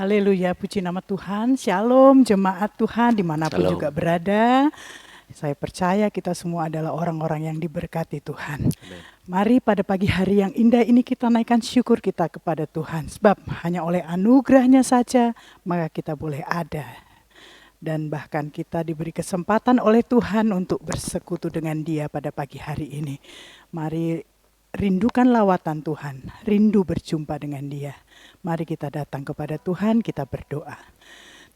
Haleluya, puji nama Tuhan. Shalom jemaat Tuhan dimanapun Shalom. juga berada. Saya percaya kita semua adalah orang-orang yang diberkati Tuhan. Amen. Mari pada pagi hari yang indah ini kita naikkan syukur kita kepada Tuhan. Sebab hanya oleh anugerahnya saja maka kita boleh ada. Dan bahkan kita diberi kesempatan oleh Tuhan untuk bersekutu dengan Dia pada pagi hari ini. Mari rindukan lawatan Tuhan, rindu berjumpa dengan Dia. Mari kita datang kepada Tuhan, kita berdoa.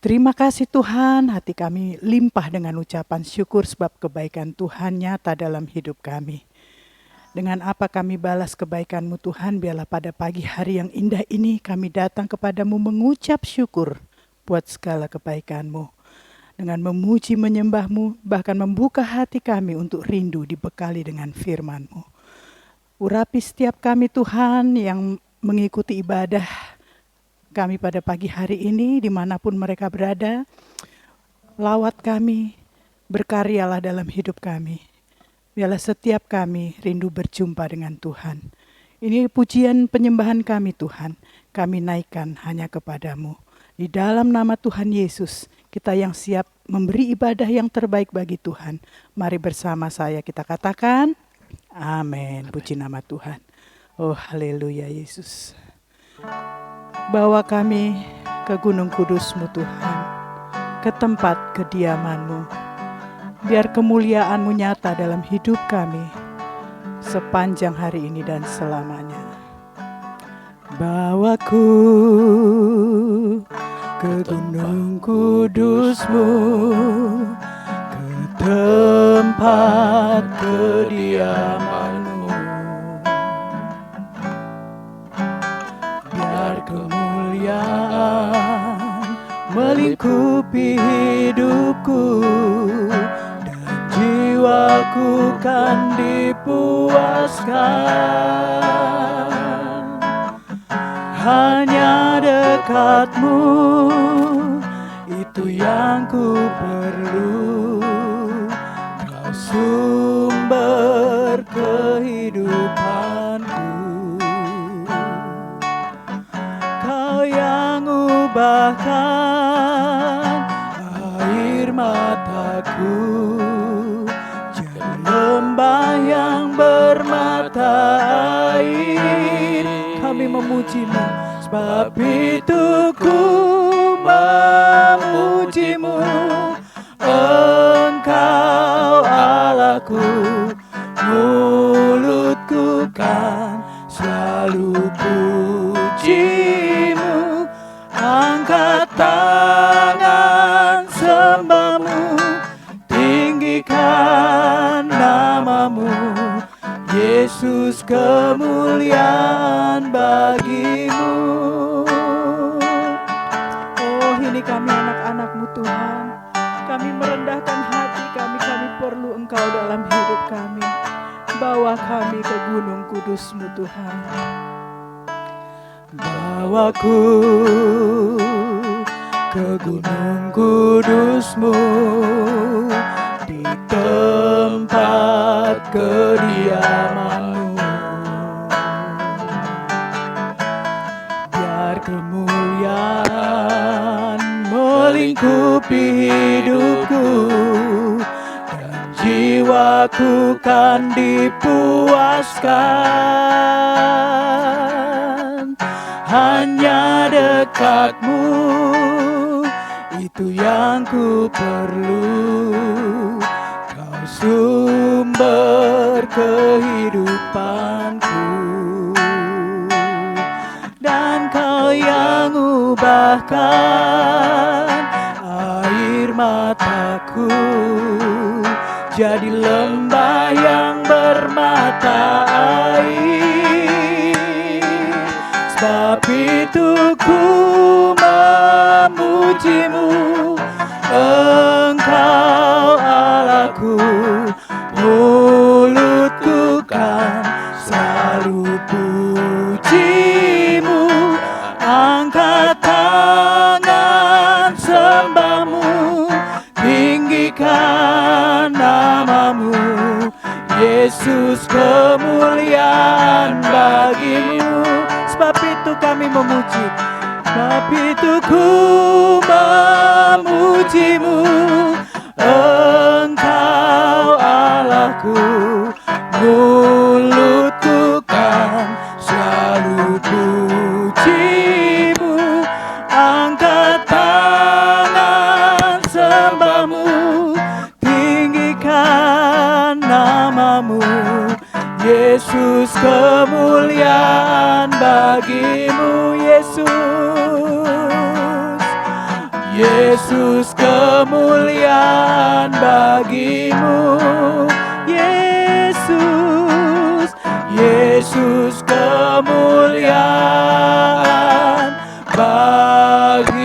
Terima kasih Tuhan, hati kami limpah dengan ucapan syukur sebab kebaikan Tuhan nyata dalam hidup kami. Dengan apa kami balas kebaikan-Mu Tuhan, biarlah pada pagi hari yang indah ini kami datang kepadamu mengucap syukur buat segala kebaikan-Mu. Dengan memuji menyembah-Mu, bahkan membuka hati kami untuk rindu dibekali dengan firman-Mu. Urapi setiap kami Tuhan yang mengikuti ibadah kami pada pagi hari ini dimanapun mereka berada. Lawat kami, berkaryalah dalam hidup kami. Biarlah setiap kami rindu berjumpa dengan Tuhan. Ini pujian penyembahan kami Tuhan, kami naikkan hanya kepadamu. Di dalam nama Tuhan Yesus, kita yang siap memberi ibadah yang terbaik bagi Tuhan. Mari bersama saya kita katakan, amin. Puji nama Tuhan. Oh haleluya Yesus. Bawa kami ke Gunung Kudus-Mu Tuhan, ke tempat kediaman-Mu. Biar kemuliaan-Mu nyata dalam hidup kami sepanjang hari ini dan selamanya. Bawaku ke Gunung Kudus-Mu, ke tempat kediaman-Mu. Biar kemuliaan melingkupi hidupku dan jiwaku kan dipuaskan. Hanya dekat-Mu itu yang ku perlu. Kau sumber kehidupanku. Kau yang ubahkan air mataku jadi lembah yang bermata air. Kami memuji-Mu, sebab itu ku memuji-Mu. Engkau Allahku, mulutku kan selalu puji-Mu. Angkat tangan sembah-Mu, tinggikan nama-Mu. Yesus, kemuliaan bagi-Mu. Oh, ini kami anak-anak-Mu Tuhan. Kami merendahkan hati kami perlu Engkau dalam hidup kami. Bawa kami ke Gunung Kudus-Mu Tuhan. Bawaku ke Gunung Kudus-Mu, di tempat kediaman-Mu. Biar kemuliaan melingkupi hidupku dan jiwaku kan dipuaskan. Hanya dekat-Mu itu yang ku perlu. Kau sumber kehidupanku, dan Kau yang ubahkan air mataku jadi lembah yang bermata air. Sebab itu ku memuji-Mu. Engkau Allahku, mulutku kan selalu puji-Mu. Angkat tangan sembah-Mu, tinggikan nama-Mu. Yesus, kemuliaan bagi-Mu. Sebab itu kami memuji, Sebab itu ku memujimu, Engkau Allahku. Mulutku kan selalu pujimu, angkat tangan sembahmu, tinggikan namamu. Yesus, kemuliaan bagimu, Yesus. Yesus, kemuliaan bagimu, Yesus. Yesus, kemuliaan bagimu.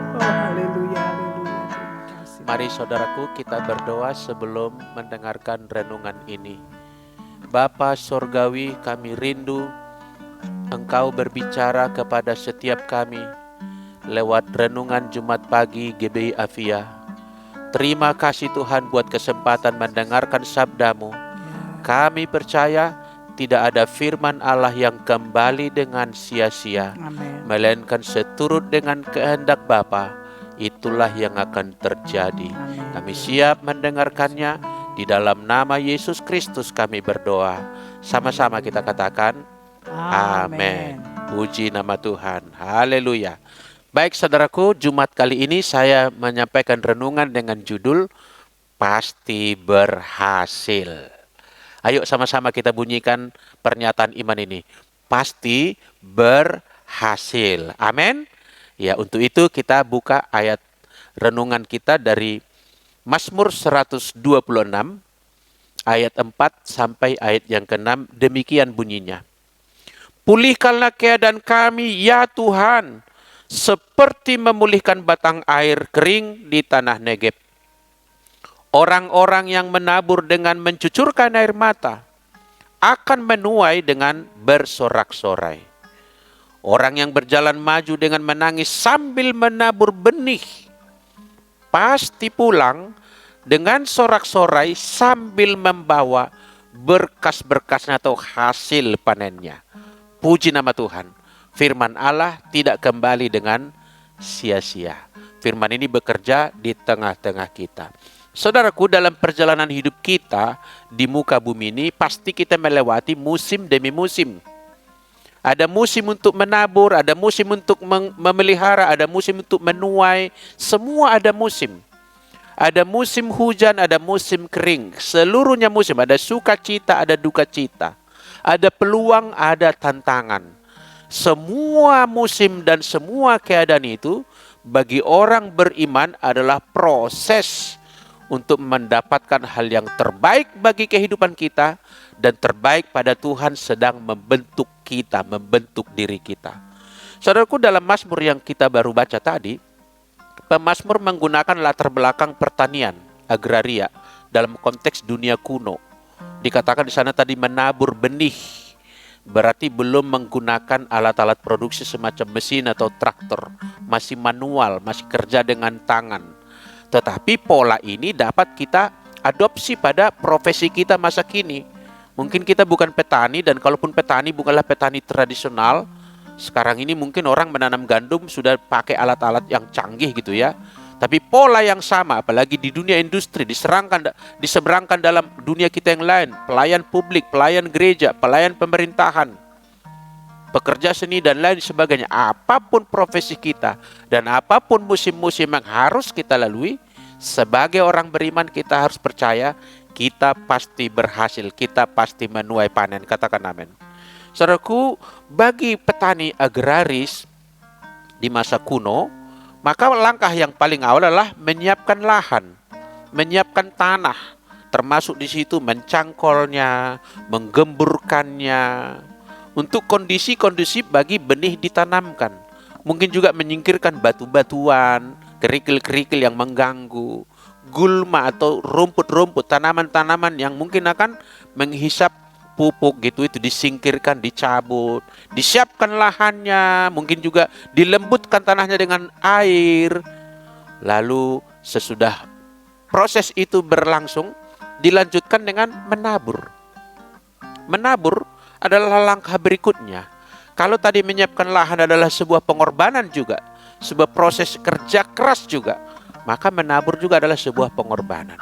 Oh, haleluya, haleluya. Terima kasih. Mari saudaraku, kita berdoa sebelum mendengarkan renungan ini. Bapa Sorgawi, kami rindu Engkau berbicara kepada setiap kami lewat renungan Jumat pagi GBI Avia. Terima kasih Tuhan buat kesempatan mendengarkan sabda-Mu. Kami percaya tidak ada firman Allah yang kembali dengan sia-sia, Amin. melainkan seturut dengan kehendak Bapa. Itulah yang akan terjadi. Amin. Kami siap mendengarkannya. Di dalam nama Yesus Kristus kami berdoa. Sama-sama kita katakan, amin. Puji nama Tuhan. Haleluya. Baik saudaraku, Jumat kali ini saya menyampaikan renungan dengan judul Pasti Berhasil. Ayo sama-sama kita bunyikan pernyataan iman ini. Pasti berhasil. Amin. Ya, untuk itu kita buka ayat renungan kita dari Mazmur 126 ayat 4 sampai ayat yang ke-6. Demikian bunyinya. Pulihkanlah keadaan kami ya Tuhan, seperti memulihkan batang air kering di tanah Negeb. Orang-orang yang menabur dengan mencucurkan air mata akan menuai dengan bersorak-sorai. Orang yang berjalan maju dengan menangis sambil menabur benih pasti pulang dengan sorak-sorai sambil membawa berkas-berkasnya atau hasil panennya. Puji nama Tuhan. Firman Allah tidak kembali dengan sia-sia. Firman ini bekerja di tengah-tengah kita. Saudaraku, dalam perjalanan hidup kita di muka bumi ini pasti kita melewati musim demi musim. Ada musim untuk menabur, ada musim untuk memelihara, ada musim untuk menuai. Semua ada musim. Ada musim hujan, ada musim kering. Seluruhnya musim. Ada sukacita, ada duka cita. Ada peluang, ada tantangan. Semua musim dan semua keadaan itu bagi orang beriman adalah proses untuk mendapatkan hal yang terbaik bagi kehidupan kita dan terbaik pada Tuhan sedang membentuk kita, membentuk diri kita. Saudaraku, dalam Mazmur yang kita baru baca tadi, pemazmur menggunakan latar belakang pertanian, agraria, dalam konteks dunia kuno. Dikatakan di sana tadi menabur benih, berarti belum menggunakan alat-alat produksi semacam mesin atau traktor, masih manual, masih kerja dengan tangan. Tetapi pola ini dapat kita adopsi pada profesi kita masa kini. Mungkin kita bukan petani, dan kalaupun petani bukanlah petani tradisional. Sekarang ini mungkin orang menanam gandum sudah pakai alat-alat yang canggih gitu ya. Tapi pola yang sama, apalagi di dunia industri, diseberangkan dalam dunia kita yang lain. Pelayan publik, pelayan gereja, pelayan pemerintahan, pekerja seni dan lain sebagainya. Apapun profesi kita dan apapun musim-musim yang harus kita lalui, sebagai orang beriman kita harus percaya kita pasti berhasil, kita pasti menuai panen. Katakan amin. Saudaraku, bagi petani agraris di masa kuno, maka langkah yang paling awal adalah menyiapkan lahan, menyiapkan tanah, termasuk di situ mencangkolnya, menggemburkannya, untuk kondisi-kondisi bagi benih ditanamkan. Mungkin juga menyingkirkan batu-batuan, kerikil-kerikil yang mengganggu, gulma atau rumput-rumput, tanaman-tanaman yang mungkin akan menghisap pupuk gitu, itu disingkirkan, dicabut, disiapkan lahannya, mungkin juga dilembutkan tanahnya dengan air. Lalu sesudah proses itu berlangsung, dilanjutkan dengan menabur. Menabur adalah langkah berikutnya. Kalau tadi menyiapkan lahan adalah sebuah pengorbanan juga, sebuah proses kerja keras juga, maka menabur juga adalah sebuah pengorbanan.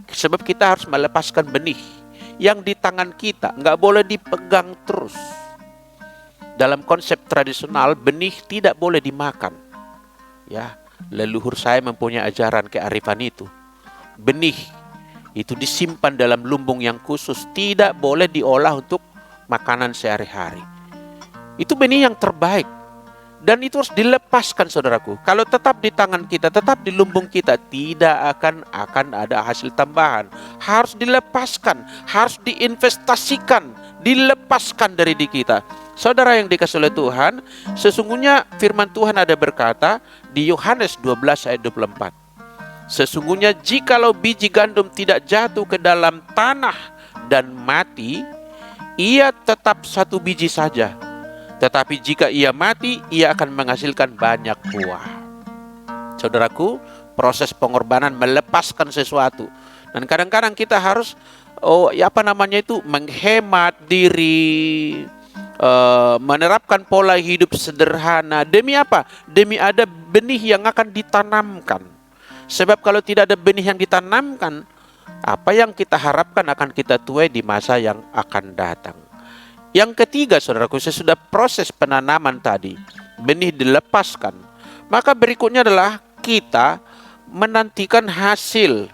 Sebab kita harus melepaskan benih yang di tangan kita, nggak boleh dipegang terus. Dalam konsep tradisional, benih tidak boleh dimakan. Ya, leluhur saya mempunyai ajaran kearifan itu. Benih itu disimpan dalam lumbung yang khusus, tidak boleh diolah untuk makanan sehari-hari. Itu benih yang terbaik. Dan itu harus dilepaskan, saudaraku. Kalau tetap di tangan kita, tetap di lumbung kita, tidak akan ada hasil tambahan. Harus dilepaskan, harus diinvestasikan, dilepaskan dari diri kita. Saudara yang dikasihi oleh Tuhan, sesungguhnya firman Tuhan ada berkata di Yohanes 12 ayat 24. Sesungguhnya jikalau biji gandum tidak jatuh ke dalam tanah dan mati, ia tetap satu biji saja. Tetapi jika ia mati, ia akan menghasilkan banyak buah. Saudaraku, proses pengorbanan melepaskan sesuatu. Dan kadang-kadang kita harus menghemat diri, menerapkan pola hidup sederhana. Demi apa? Demi ada benih yang akan ditanamkan. Sebab kalau tidak ada benih yang ditanamkan, apa yang kita harapkan akan kita tuai di masa yang akan datang. Yang ketiga, saudaraku, sesudah proses penanaman tadi, benih dilepaskan, maka berikutnya adalah kita menantikan hasil.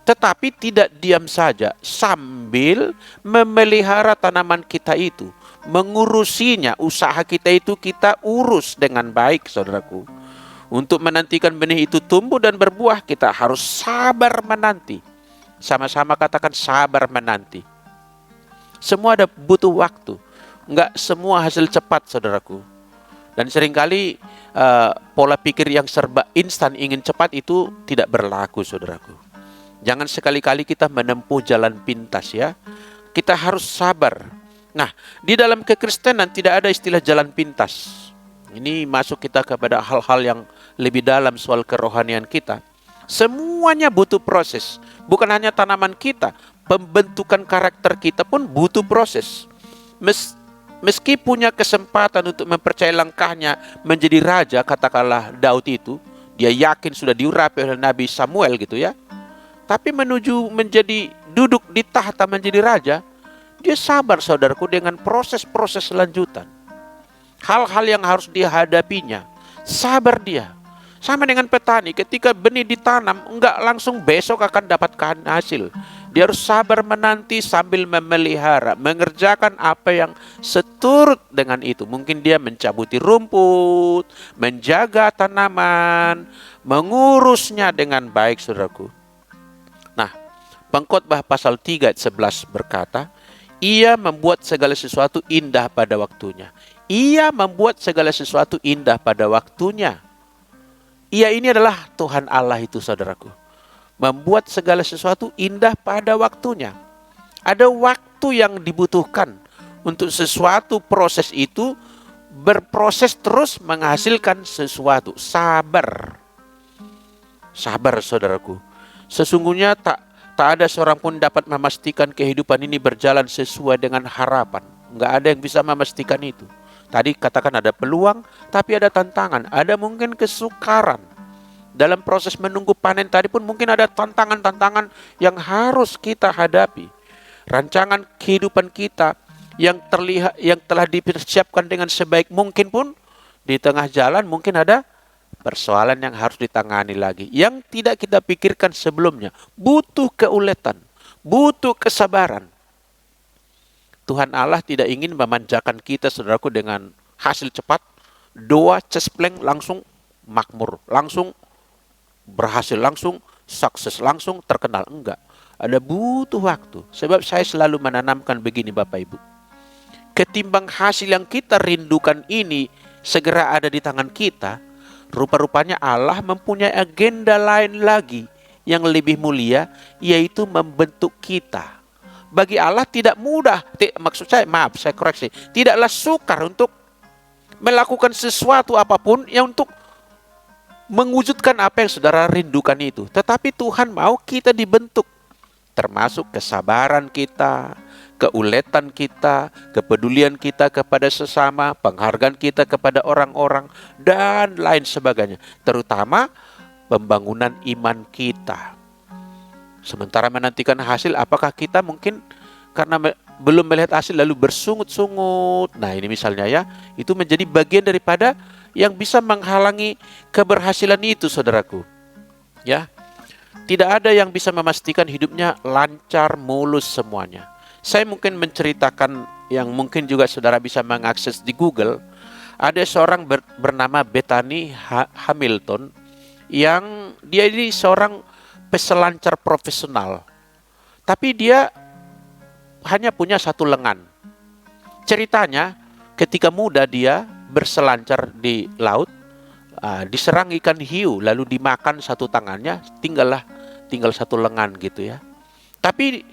Tetapi tidak diam saja, sambil memelihara tanaman kita itu, mengurusinya, usaha kita itu kita urus dengan baik, saudaraku. Untuk menantikan benih itu tumbuh dan berbuah, kita harus sabar menanti. Sama-sama katakan sabar menanti. Semua ada butuh waktu. Enggak semua hasil cepat, saudaraku. Dan seringkali pola pikir yang serba instan ingin cepat itu tidak berlaku, saudaraku. Jangan sekali-kali kita menempuh jalan pintas, ya. Kita harus sabar. Nah, di dalam kekristenan tidak ada istilah jalan pintas. Ini masuk kita kepada hal-hal yang lebih dalam soal kerohanian kita. Semuanya butuh proses. Bukan hanya tanaman kita, pembentukan karakter kita pun butuh proses. Meski punya kesempatan untuk mempercayai langkahnya menjadi raja, katakanlah Daud itu, dia yakin sudah diurapi oleh Nabi Samuel gitu ya. Tapi menuju menjadi duduk di tahta menjadi raja, dia sabar, saudaraku, dengan proses-proses lanjutan. Hal-hal yang harus dihadapinya, sabar dia. Sama dengan petani, ketika benih ditanam, enggak langsung besok akan dapatkan hasil. Dia harus sabar menanti sambil memelihara, mengerjakan apa yang seturut dengan itu. Mungkin dia mencabuti rumput, menjaga tanaman, mengurusnya dengan baik, saudaraku. Nah, Pengkhotbah pasal 3 ayat 11 berkata, ia membuat segala sesuatu indah pada waktunya. Ia membuat segala sesuatu indah pada waktunya. Ia ini adalah Tuhan Allah itu, saudaraku. Membuat segala sesuatu indah pada waktunya. Ada waktu yang dibutuhkan untuk sesuatu proses itu berproses terus menghasilkan sesuatu. Sabar. Sabar, saudaraku. Sesungguhnya tak ada seorang pun dapat memastikan kehidupan ini berjalan sesuai dengan harapan. Enggak ada yang bisa memastikan itu. Tadi katakan ada peluang, tapi ada tantangan, ada mungkin kesukaran. Dalam proses menunggu panen tadi pun mungkin ada tantangan-tantangan yang harus kita hadapi. Rancangan kehidupan kita yang telah dipersiapkan dengan sebaik mungkin pun di tengah jalan mungkin ada persoalan yang harus ditangani lagi, yang tidak kita pikirkan sebelumnya. Butuh keuletan, butuh kesabaran. Tuhan Allah tidak ingin memanjakan kita, saudaraku, dengan hasil cepat, doa cespleng langsung makmur, langsung berhasil, langsung sukses, langsung terkenal. Enggak, ada butuh waktu. Sebab saya selalu menanamkan begini, Bapak Ibu, ketimbang hasil yang kita rindukan ini segera ada di tangan kita, rupa-rupanya Allah mempunyai agenda lain lagi yang lebih mulia, yaitu membentuk kita. Bagi Allah tidak mudah, saya koreksi, tidaklah sukar untuk melakukan sesuatu apapun yang untuk mewujudkan apa yang saudara rindukan itu. Tetapi Tuhan mau kita dibentuk. termasuk kesabaran kita, keuletan kita, kepedulian kita kepada sesama, penghargaan kita kepada orang-orang, dan lain sebagainya. Terutama pembangunan iman kita. Sementara menantikan hasil, apakah kita mungkin karena belum melihat hasil lalu bersungut-sungut. Nah, ini misalnya ya, itu menjadi bagian daripada yang bisa menghalangi keberhasilan itu, saudaraku. Ya, tidak ada yang bisa memastikan hidupnya lancar, mulus semuanya. Saya mungkin menceritakan yang mungkin juga saudara bisa mengakses di Google. Ada seorang bernama Bethany Hamilton, yang dia ini seorang peselancar profesional. Tapi dia hanya punya satu lengan. Ceritanya, ketika muda dia berselancar di laut, diserang ikan hiu, lalu dimakan satu tangannya, tinggal satu lengan gitu ya. Tapi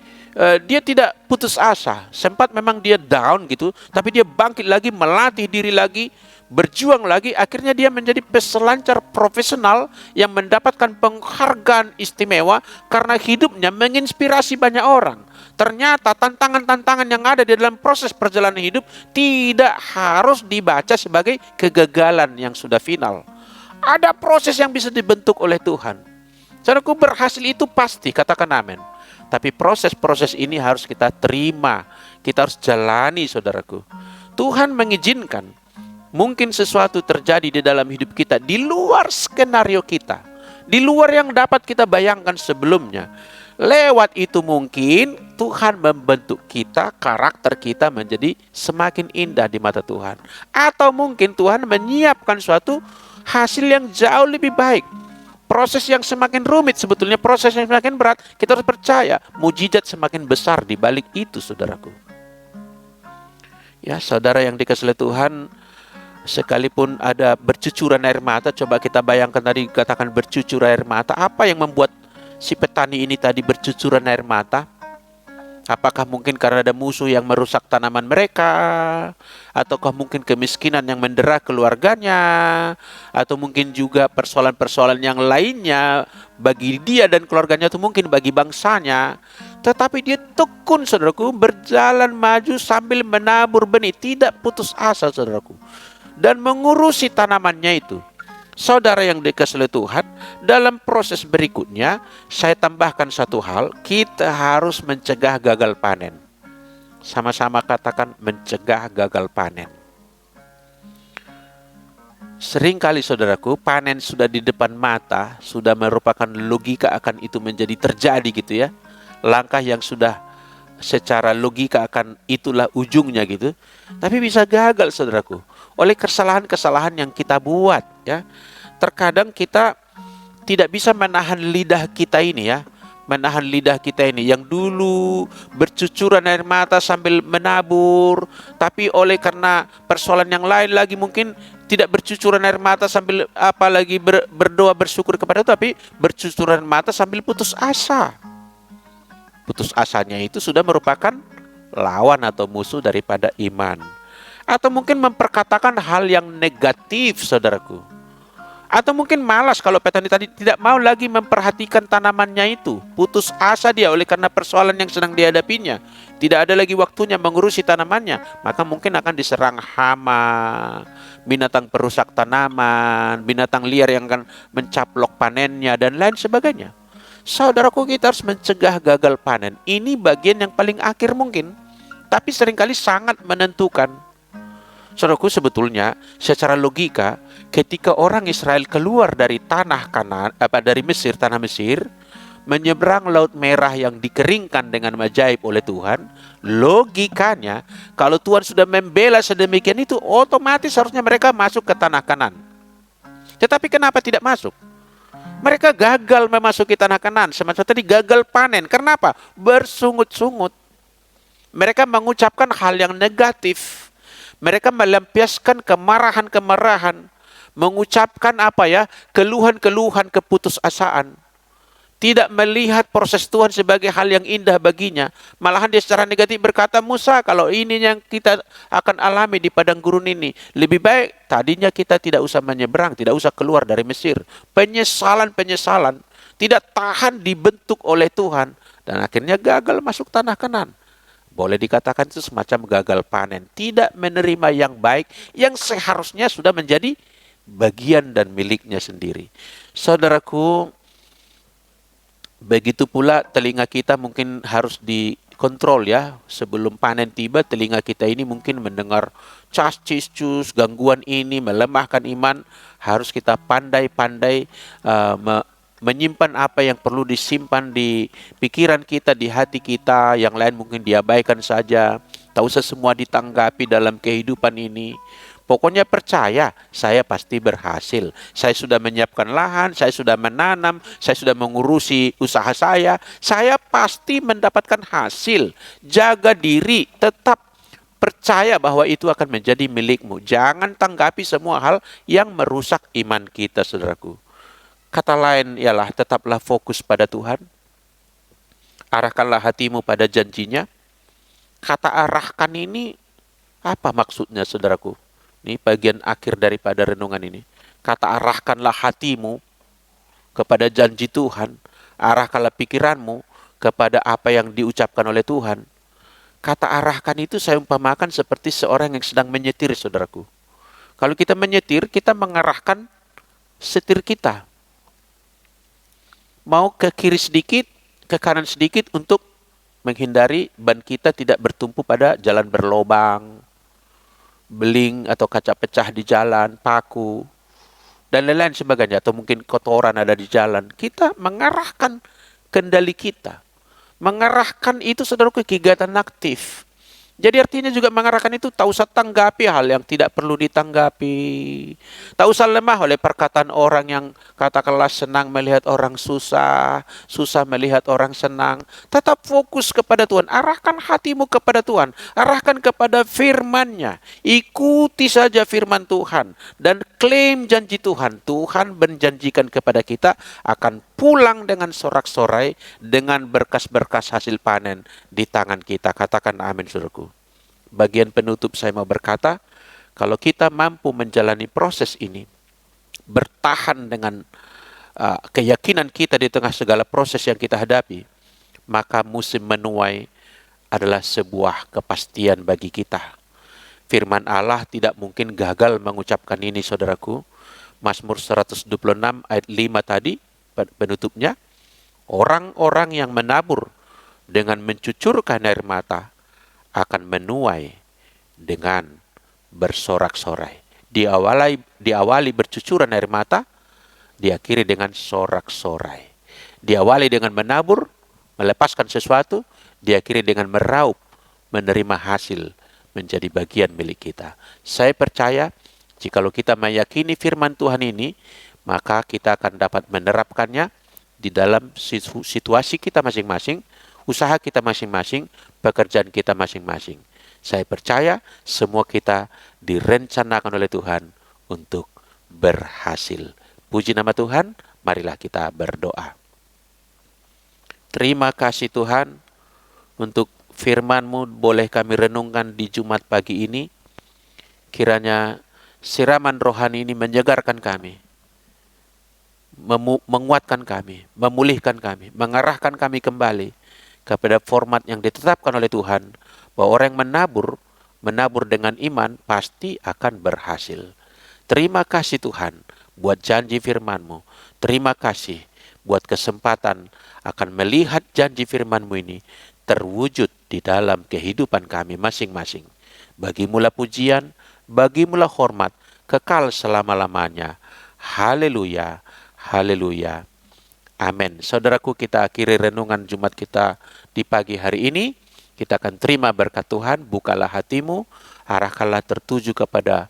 dia tidak putus asa. Sempat memang dia down gitu, tapi dia bangkit lagi, melatih diri lagi, berjuang lagi. Akhirnya dia menjadi peselancar profesional yang mendapatkan penghargaan istimewa karena hidupnya menginspirasi banyak orang. Ternyata tantangan-tantangan yang ada di dalam proses perjalanan hidup tidak harus dibaca sebagai kegagalan yang sudah final. Ada proses yang bisa dibentuk oleh Tuhan. Saudaraku, berhasil itu pasti, katakan amin. Tapi proses-proses ini harus kita terima, kita harus jalani, saudaraku. Tuhan mengizinkan mungkin sesuatu terjadi di dalam hidup kita di luar skenario kita, di luar yang dapat kita bayangkan sebelumnya. Lewat itu mungkin Tuhan membentuk kita, karakter kita menjadi semakin indah di mata Tuhan. Atau mungkin Tuhan menyiapkan suatu hasil yang jauh lebih baik. Proses yang semakin rumit sebetulnya, proses yang semakin berat, kita harus percaya mujizat semakin besar di balik itu, saudaraku. Ya, saudara yang dikasihi Tuhan, sekalipun ada bercucuran air mata, coba kita bayangkan tadi katakan bercucur air mata, apa yang membuat si petani ini tadi bercucuran air mata? Apakah mungkin karena ada musuh yang merusak tanaman mereka? Ataukah mungkin kemiskinan yang mendera keluarganya? Atau mungkin juga persoalan-persoalan yang lainnya bagi dia dan keluarganya, atau mungkin bagi bangsanya. Tetapi dia tekun, saudaraku, berjalan maju sambil menabur benih, tidak putus asa, saudaraku, dan mengurusi tanamannya itu. Saudara yang dikasihi Tuhan, dalam proses berikutnya saya tambahkan satu hal, kita harus mencegah gagal panen. Sama-sama katakan mencegah gagal panen. Seringkali saudaraku, panen sudah di depan mata, sudah merupakan logika akan itu menjadi terjadi gitu ya. Langkah yang sudah secara logika akan itulah ujungnya gitu. Tapi bisa gagal, saudaraku, oleh kesalahan-kesalahan yang kita buat ya. Terkadang kita tidak bisa menahan lidah kita ini ya. Menahan lidah kita ini yang dulu bercucuran air mata sambil menabur, tapi oleh karena persoalan yang lain lagi mungkin tidak bercucuran air mata sambil apalagi berdoa bersyukur kepada Tuhan, tapi bercucuran mata sambil putus asa. Putus asanya itu sudah merupakan lawan atau musuh daripada iman. Atau mungkin memperkatakan hal yang negatif, saudaraku. Atau mungkin malas, kalau petani tadi tidak mau lagi memperhatikan tanamannya itu. Putus asa dia oleh karena persoalan yang sedang dihadapinya. Tidak ada lagi waktunya mengurusi tanamannya. Maka mungkin akan diserang hama, binatang perusak tanaman, binatang liar yang akan mencaplok panennya, dan lain sebagainya. Saudaraku, kita harus mencegah gagal panen. Ini bagian yang paling akhir mungkin, tapi seringkali sangat menentukan. Saudaraku, sebetulnya secara logika, ketika orang Israel keluar dari tanah Kanaan, dari Mesir, tanah Mesir, menyeberang Laut Merah yang dikeringkan dengan ajaib oleh Tuhan, logikanya kalau Tuhan sudah membela sedemikian itu, otomatis harusnya mereka masuk ke tanah Kanaan. Tetapi kenapa tidak masuk? Mereka gagal memasuki tanah Kanaan, semacam tadi gagal panen. Kenapa? Bersungut-sungut. Mereka mengucapkan hal yang negatif. Mereka melampiaskan kemarahan-kemarahan, mengucapkan keluhan-keluhan keputusasaan. Tidak melihat proses Tuhan sebagai hal yang indah baginya. Malahan dia secara negatif berkata, Musa, kalau ini yang kita akan alami di padang gurun ini, lebih baik tadinya kita tidak usah menyeberang, tidak usah keluar dari Mesir. Penyesalan-penyesalan tidak tahan dibentuk oleh Tuhan. dan akhirnya gagal masuk tanah Kanaan. Boleh dikatakan itu semacam gagal panen, tidak menerima yang baik yang seharusnya sudah menjadi bagian dan miliknya sendiri. Saudaraku, begitu pula telinga kita mungkin harus dikontrol ya. Sebelum panen tiba, telinga kita ini mungkin mendengar cas-cis-cus, gangguan ini, melemahkan iman. Harus kita pandai-pandai menyimpan apa yang perlu disimpan di pikiran kita, di hati kita. Yang lain mungkin diabaikan saja. Tak usah semua ditanggapi dalam kehidupan ini. Pokoknya percaya, saya pasti berhasil. Saya sudah menyiapkan lahan, saya sudah menanam, saya sudah mengurusi usaha saya pasti mendapatkan hasil. Jaga diri, tetap percaya bahwa itu akan menjadi milikmu. Jangan tanggapi semua hal yang merusak iman kita, saudaraku. Kata lain ialah tetaplah fokus pada Tuhan. Arahkanlah hatimu pada janjinya. Kata arahkan ini apa maksudnya, saudaraku? Ini bagian akhir daripada renungan ini. Kata arahkanlah hatimu kepada janji Tuhan. Arahkanlah pikiranmu kepada apa yang diucapkan oleh Tuhan. Kata arahkan itu saya umpamakan seperti seorang yang sedang menyetir, saudaraku. Kalau kita menyetir, kita mengarahkan setir kita. Mau ke kiri sedikit, ke kanan sedikit untuk menghindari ban kita tidak bertumpu pada jalan berlobang, beling atau kaca pecah di jalan, paku, dan lain-lain sebagainya. Atau mungkin kotoran ada di jalan. Kita mengarahkan kendali kita. Mengarahkan itu, saudaraku, kegiatan aktif. Jadi artinya juga mengarahkan itu tak usah tanggapi hal yang tidak perlu ditanggapi. Tak usah lemah oleh perkataan orang yang katakanlah senang melihat orang susah, susah melihat orang senang. Tetap fokus kepada Tuhan. Arahkan hatimu kepada Tuhan. Arahkan kepada firman-Nya. Ikuti saja firman Tuhan. Dan klaim janji Tuhan. Tuhan menjanjikan kepada kita akan pulang dengan sorak-sorai, dengan berkas-berkas hasil panen di tangan kita. Katakan amin, saudaraku. Bagian penutup saya mau berkata, kalau kita mampu menjalani proses ini, bertahan dengan keyakinan kita di tengah segala proses yang kita hadapi, maka musim menuai adalah sebuah kepastian bagi kita. Firman Allah tidak mungkin gagal mengucapkan ini, saudaraku. Mazmur 126 ayat 5 tadi, penutupnya, orang-orang yang menabur dengan mencucurkan air mata akan menuai dengan bersorak-sorai. Diawali bercucuran air mata, diakhiri dengan sorak-sorai. Diawali dengan menabur, melepaskan sesuatu, diakhiri dengan meraup, menerima hasil menjadi bagian milik kita. Saya percaya, jikalau kita meyakini firman Tuhan ini, maka kita akan dapat menerapkannya di dalam situasi kita masing-masing, usaha kita masing-masing, pekerjaan kita masing-masing. Saya percaya semua kita direncanakan oleh Tuhan untuk berhasil. Puji nama Tuhan, marilah kita berdoa. Terima kasih Tuhan untuk firman-Mu boleh kami renungkan di Jumat pagi ini. Kiranya siraman rohani ini menyegarkan kami, menguatkan kami, memulihkan kami, mengarahkan kami kembali kepada format yang ditetapkan oleh Tuhan, bahwa orang yang menabur dengan iman pasti akan berhasil. Terima kasih Tuhan buat janji firman-Mu. Terima kasih buat kesempatan akan melihat janji firman-Mu ini terwujud di dalam kehidupan kami masing-masing. Bagimulah pujian, bagimulah hormat, kekal selama-lamanya. Haleluya, haleluya. Amin. Saudaraku, kita akhiri renungan Jumat kita di pagi hari ini. Kita akan terima berkat Tuhan. Bukalah hatimu, arahkanlah tertuju kepada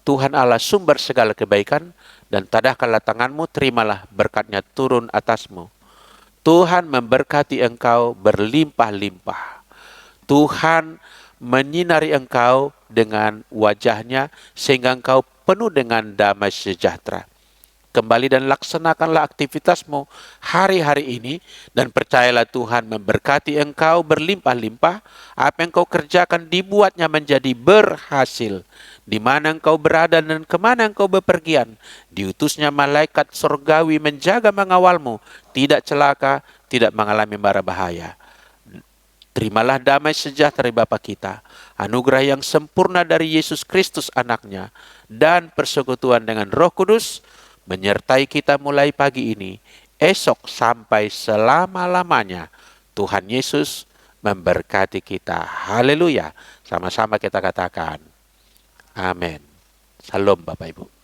Tuhan Allah sumber segala kebaikan, dan tadahkanlah tanganmu, terimalah berkatnya turun atasmu. Tuhan memberkati engkau berlimpah-limpah. Tuhan menyinari engkau dengan wajahnya sehingga engkau penuh dengan damai sejahtera. Kembali dan laksanakanlah aktivitasmu hari-hari ini, dan percayalah Tuhan memberkati engkau berlimpah-limpah. Apa yang kau kerjakan dibuatnya menjadi berhasil. di mana engkau berada dan kemana engkau bepergian. Diutusnya malaikat surgawi menjaga mengawalmu, tidak celaka, tidak mengalami mara bahaya. Terimalah damai sejahtera Bapa kita, anugerah yang sempurna dari Yesus Kristus anaknya, dan persekutuan dengan Roh Kudus, menyertai kita mulai pagi ini, esok sampai selama-lamanya. Tuhan Yesus memberkati kita. Haleluya. Sama-sama kita katakan, amin. Salam Bapak Ibu.